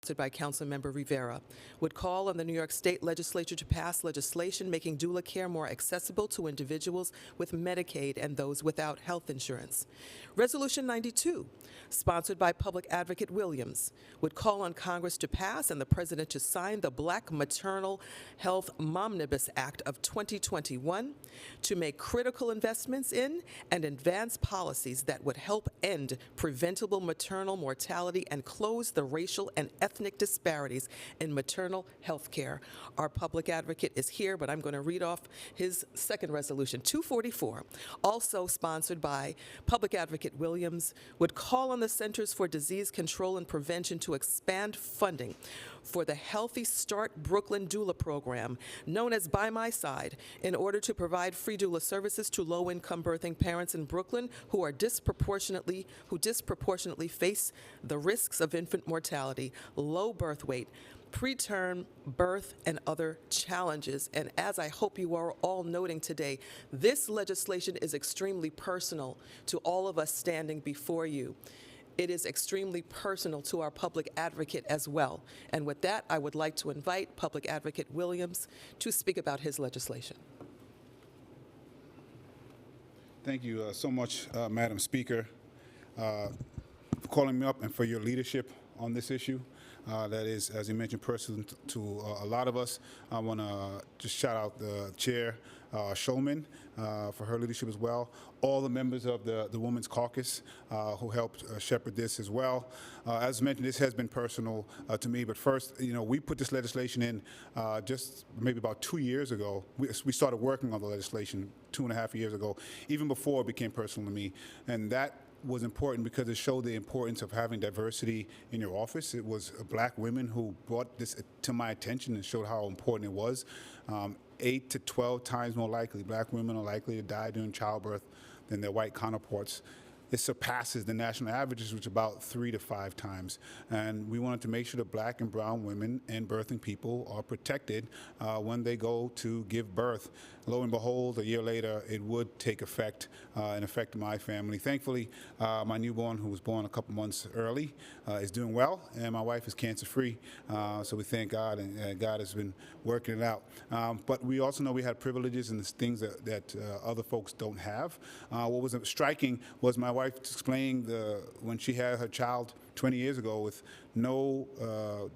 sponsored by Councilmember Rivera, would call on the New York State Legislature to pass legislation making doula care more accessible to individuals with Medicaid and those without health insurance. Resolution 92, sponsored by Public Advocate Williams, would call on Congress to pass and the President to sign the Black Maternal Health Momnibus Act of 2021 to make critical investments in and advance policies that would help end preventable maternal mortality and close the racial and ethnic disparities in maternal health care. Our public advocate is here, but I'm going to read off his second resolution. 244, also sponsored by Public Advocate Williams, would call on the Centers for Disease Control and Prevention to expand funding for the Healthy Start Brooklyn Doula Program, known as By My Side, in order to provide free doula services to low-income birthing parents in Brooklyn who disproportionately face the risks of infant mortality, low birth weight, preterm birth, and other challenges. And as I hope you are all noting today, this legislation is extremely personal to all of us standing before you. It is extremely personal to our public advocate as well. And with that, I would like to invite Public Advocate Williams to speak about his legislation. Thank you so much, Madam Speaker, for calling me up and for your leadership on this issue. That is, as you mentioned, personal to a lot of us. I want to just shout out the Chair, Shulman, for her leadership as well. All the members of the Women's Caucus who helped shepherd this as well. As mentioned, this has been personal to me, but first, we put this legislation in just maybe about 2 years ago. We started working on the legislation 2.5 years ago, even before it became personal to me. And that was important because it showed the importance of having diversity in your office. It was Black women who brought this to my attention and showed how important it was. 8 to 12 times more likely, Black women are likely to die during childbirth than their white counterparts. It surpasses the national averages, which is about 3 to 5 times. And we wanted to make sure that Black and brown women and birthing people are protected when they go to give birth. Lo and behold, a year later, it would take effect and affect my family. Thankfully, my newborn, who was born a couple months early, is doing well, and my wife is cancer-free. So we thank God, and God has been working it out. But we also know we had privileges and things that other folks don't have. What was striking was my wife explaining when she had her child 20 years ago with no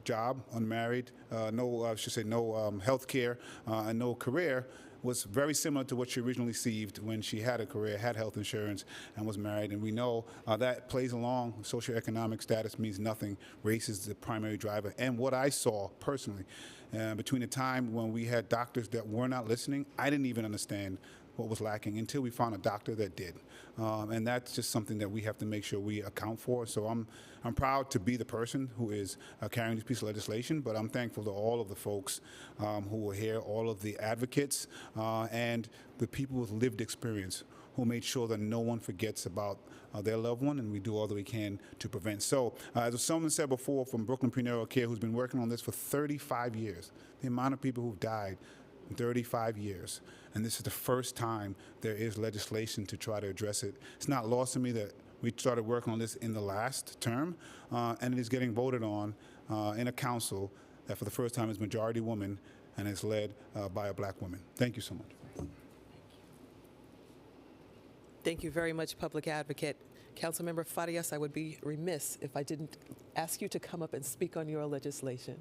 job, unmarried, no health care, and no career, was very similar to what she originally received when she had a career, had health insurance, and was married. And we know that plays along. Socioeconomic status means nothing. Race is the primary driver. And what I saw personally, between the time when we had doctors that were not listening, I didn't even understand what was lacking until we found a doctor that did. And that's just something that we have to make sure we account for. So I'm proud to be the person who is carrying this piece of legislation, but I'm thankful to all of the folks who were here, all of the advocates, and the people with lived experience who made sure that no one forgets about their loved one, and we do all that we can to prevent. So, as someone said before from Brooklyn Prenatal Care, who's been working on this for 35 years, the amount of people who've died in 35 years. And this is the first time there is legislation to try to address it. It's not lost to me that we started working on this in the last term, and it is getting voted on in a council that for the first time is majority woman and is led by a Black woman. Thank you so much. Thank you very much, Public Advocate. Councilmember Farias, I would be remiss if I didn't ask you to come up and speak on your legislation.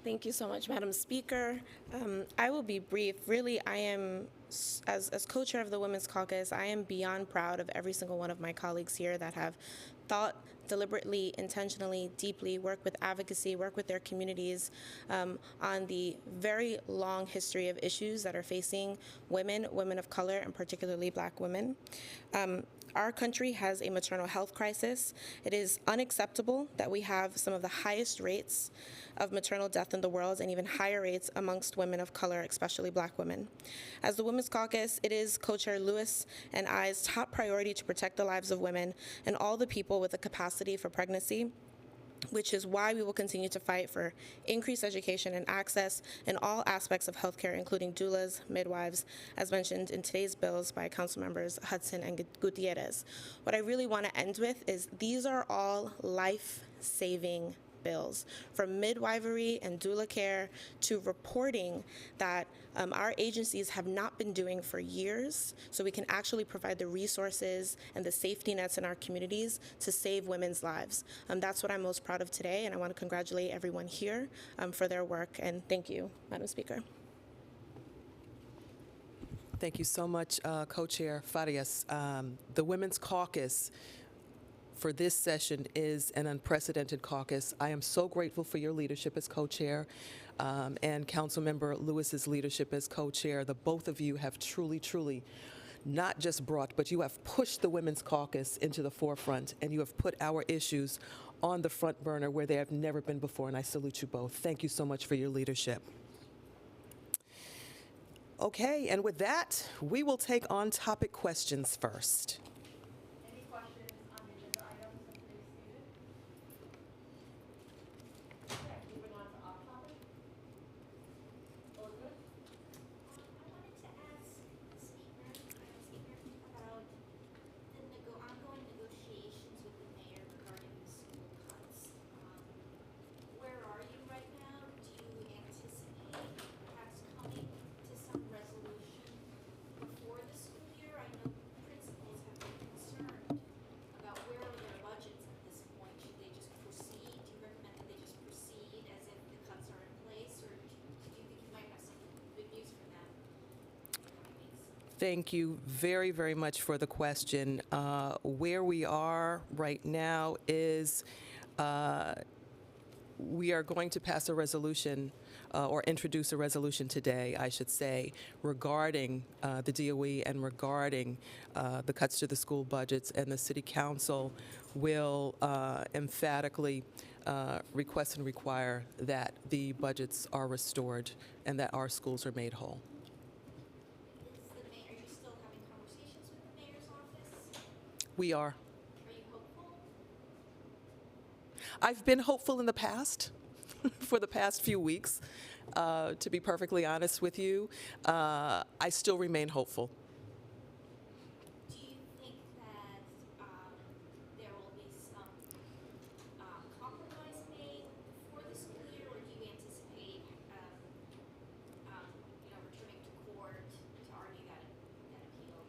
Thank you so much, Madam Speaker. I will be brief. Really, I am, as co-chair of the Women's Caucus, I am beyond proud of every single one of my colleagues here that have thought deliberately, intentionally, deeply, work with advocacy, work with their communities on the very long history of issues that are facing women, women of color, and particularly Black women. Our country has a maternal health crisis. It is unacceptable that we have some of the highest rates of maternal death in the world and even higher rates amongst women of color, especially Black women. As the Women's Caucus, it is Co-Chair Lewis and I's top priority to protect the lives of women and all the people with a capacity for pregnancy which is why we will continue to fight for increased education and access in all aspects of healthcare, including doulas, midwives, as mentioned in today's bills by Council Members Hudson and Gutierrez. What I really want to end with is these are all life-saving bills, from midwifery and doula care to reporting that our agencies have not been doing for years, so we can actually provide the resources and the safety nets in our communities to save women's lives. That's what I'm most proud of today, and I want to congratulate everyone here for their work, and thank you, Madam Speaker. Thank you so much, Co-Chair Farias. The Women's Caucus for this session is an unprecedented caucus. I am so grateful for your leadership as co-chair and Councilmember Lewis's leadership as co-chair. The both of you have truly not just brought, but you have pushed the Women's Caucus into the forefront, and you have put our issues on the front burner where they have never been before, and I salute you both. Thank you so much for your leadership. Okay, and with that, we will take on-topic questions first. Ongoing negotiations with the mayor regarding the school cuts. Where are you right now? Do you anticipate perhaps coming to some resolution before the school year? I know principals have been concerned about where are their budgets at this point. Should they just proceed? Do you recommend that they just proceed as if the cuts are in place, or do you think you might have some good news for them in the coming weeks? Thank you very much for the question. Where we are right now is we are going to pass a resolution or introduce a resolution today, I should say, regarding the DOE and regarding the cuts to the school budgets, and the City Council will emphatically request and require that the budgets are restored and that our schools are made whole. Are you still having conversations with the mayor's office? We are. Are you hopeful? I've been hopeful in the past, for the past few weeks, to be perfectly honest with you. I still remain hopeful. Do you think that there will be some compromise made before the school year, or do you anticipate, returning to court to argue that appeal?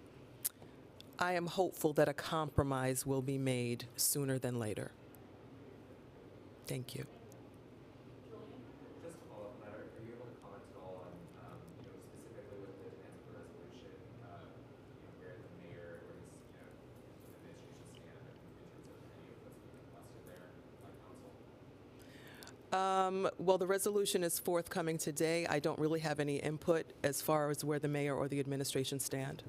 I am hopeful that a compromise will be made sooner than later. Thank you. Just to follow up on that, are you able to comment at all on, specifically with the demands for resolution, where the mayor or his, administration stand in terms of any of what's being requested there by council? Well, the resolution is forthcoming today. I don't really have any input as far as where the mayor or the administration stand.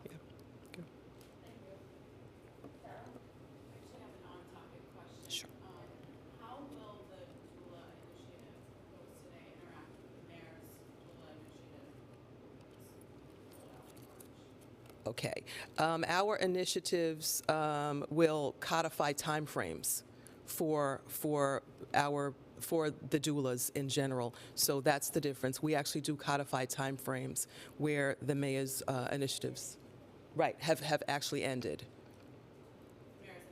Yeah. Okay. I actually have an on-topic question. Sure. How will the doula initiative proposed today interact with the mayor's doula initiative? Okay. Our initiatives will codify timeframes for the doulas in general. So that's the difference. We actually do codify timeframes where the mayor's initiatives, right, have actually ended. Mayor's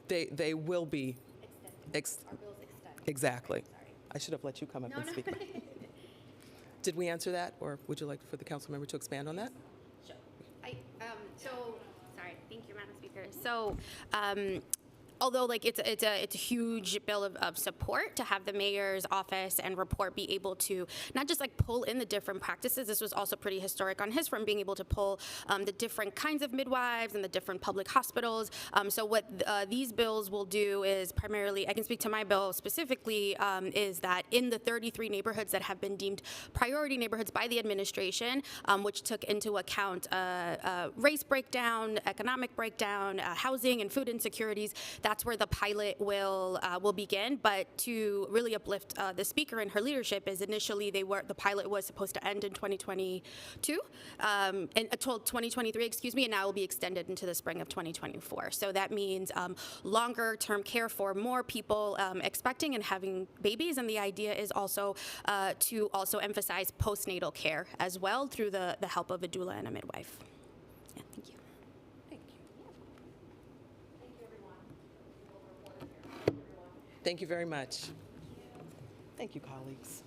initiative is They will be. Extended. Our bill's extended. Exactly. Sorry. I should have let you come up No, and no. speak. Did we answer that, or would you like for the council member to expand on that? Sure. Sorry, thank you, Madam Speaker. So, although it's a huge bill of support to have the mayor's office and report be able to not just pull in the different practices. This was also pretty historic on his front, being able to pull the different kinds of midwives and the different public hospitals. So what these bills will do is primarily, I can speak to my bill specifically, is that in the 33 neighborhoods that have been deemed priority neighborhoods by the administration, which took into account race breakdown, economic breakdown, housing and food insecurities, that's where the pilot will begin. But to really uplift the speaker and her leadership, is initially the pilot was supposed to end in 2022 and until 2023, excuse me, and now will be extended into the spring of 2024. So that means longer term care for more people expecting and having babies, and the idea is also to also emphasize postnatal care as well through the help of a doula and a midwife. Yeah, thank you. Thank you. Thank you, everyone. We'll report it here. Everyone. Thank you very much. Thank you, colleagues.